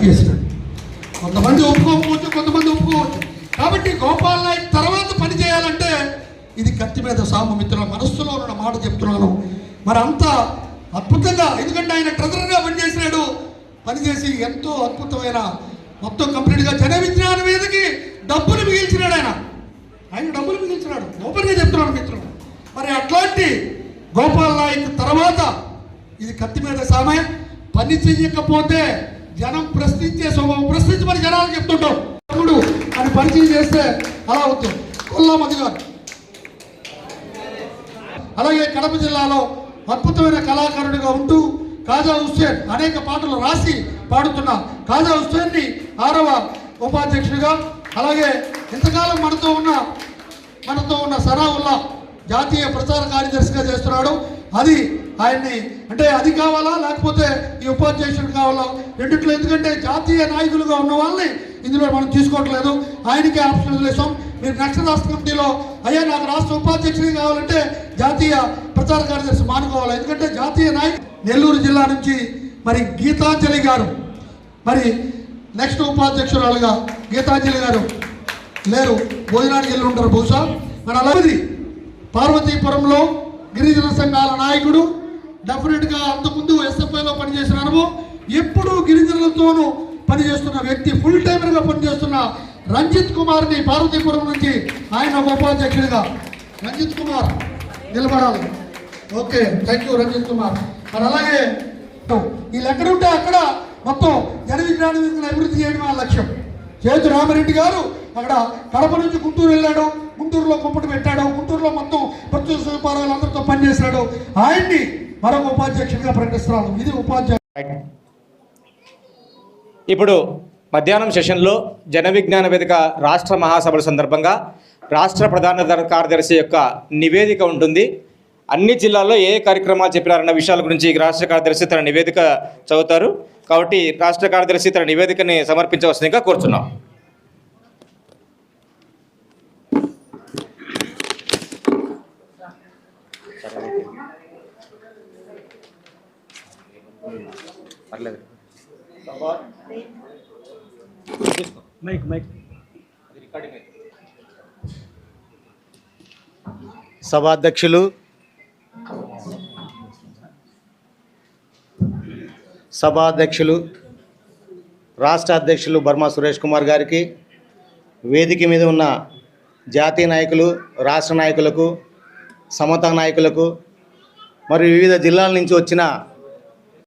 పనిచేసినాడు. కొంతమంది ఒప్పుకోకపోవచ్చు, కొంతమంది ఒప్పుకోవచ్చు. కాబట్టి గోపాల్ నాయక్ తర్వాత పని చేయాలంటే ఇది కత్తి మీద సాము. మిత్రుల మనస్సులో ఉన్న మాట చెప్తున్నాను. మరి అంత అద్భుతంగా, ఎందుకంటే ఆయన ట్రెజరర్గా పనిచేసినాడు. పనిచేసి ఎంతో అద్భుతమైన మొత్తం కంప్లీట్గా జన విజ్ఞాన వేదికకి డబ్బులు మిగిల్చినాడు. ఆయన డబ్బులు మిగిల్చినాడు, ఓపెన్గా చెప్తున్నాడు మిత్రులు. మరి అట్లాంటి గోపాల్ నాయక్ తర్వాత ఇది కత్తి మీద సామే. పని చెయ్యకపోతే జనం ప్రశ్నించే స్వభావం, ప్రశ్నించి మరి జనాలు చెప్తుంటాం తమ్ముడు అని పరిచయం చేస్తే అలా అవుతుంది. కొల్లామది గారు, అలాగే కడప జిల్లాలో అద్భుతమైన కళాకారుడిగా ఉంటూ కాజా హుస్సేన్ అనేక పాటలు రాసి పాడుతున్న కాజా హుస్సేన్ని 6వ ఉపాధ్యక్షుడిగా, అలాగే ఇంతకాలం మనతో ఉన్న సనావుల్లా జాతీయ ప్రచార కార్యదర్శిగా చేస్తున్నాడు. అది ఆయన్ని అంటే అది కావాలా లేకపోతే ఈ ఉపాధ్యక్షుడు కావాలా, రెండిట్లో. ఎందుకంటే జాతీయ నాయకులుగా ఉన్న వాళ్ళని ఇందులో మనం తీసుకోవట్లేదు, ఆయనకే ఆప్షన్ వదిలేసాం. మీరు నెక్స్ట్ రాష్ట్ర కమిటీలో అయ్యా నాకు రాష్ట్ర ఉపాధ్యక్షుడు కావాలంటే జాతీయ ప్రచార కార్యదర్శి మానుకోవాలి. ఎందుకంటే జాతీయ నాయకులు నెల్లూరు జిల్లా నుంచి మరి గీతాంజలి గారు, మరి నెక్స్ట్ ఉపాధ్యక్షురాలుగా గీతాంజలి గారు లేరు, భోజనానికి వెళ్ళి ఉంటారు బహుశా. మరి అలాగే పార్వతీపురంలో గిరిజన సంఘాల నాయకుడు, డెఫినెట్గా అంతకుముందు ఎస్ఎఫ్ఐలో పనిచేసిన అనుభవం, ఎప్పుడూ గిరిజనులతోనూ పనిచేస్తున్న వ్యక్తి, ఫుల్ టైమర్గా పనిచేస్తున్న రంజిత్ కుమార్ని పార్వతీపురం నుంచి ఆయన ఒక ఉపాధ్యక్షుడిగా. రంజిత్ కుమార్ నిలబడాలి. Okay, thank you Ranjith Kumar. మరి అలాగే వీళ్ళు ఎక్కడుంటే అక్కడ మొత్తం జన విజ్ఞాన వేదికను అభివృద్ధి చేయడం ఆ లక్ష్యం. చేతు రామరెడ్డి గారు అక్కడ కడప నుంచి గుంటూరు వెళ్ళాడు, గుంటూరులో కుంపటి పెట్టాడు, గుంటూరులో మొత్తం ప్రత్యేక సదుపాయాలు అందరితో పనిచేశాడు. ఆయన్ని మరొక ఉపాధ్యక్షుడిగా ప్రకటిస్తున్నాడు. ఇది ఉపాధ్యక్షుడు. ఇప్పుడు మధ్యాహ్నం సెషన్లో జన విజ్ఞాన వేదిక రాష్ట్ర మహాసభల సందర్భంగా రాష్ట్ర ప్రధాన కార్యదర్శి యొక్క నివేదిక ఉంటుంది. అన్ని జిల్లాల్లో ఏ కార్యక్రమాలు చెప్పినారన్న విషయాల గురించి రాష్ట్ర కార్యదర్శి తన నివేదిక చదువుతారు. కాబట్టి రాష్ట్ర కార్యదర్శి తన నివేదికని సమర్పించవలసిందిగా కోరుతున్నాం. సభాధ్యక్షులు, రాష్ట్ర అధ్యక్షులు బర్మా సురేష్ కుమార్ గారికి, వేదిక మీద ఉన్న జాతీయ నాయకులు, రాష్ట్ర నాయకులకు, సమతా నాయకులకు మరియు వివిధ జిల్లాల నుంచి వచ్చిన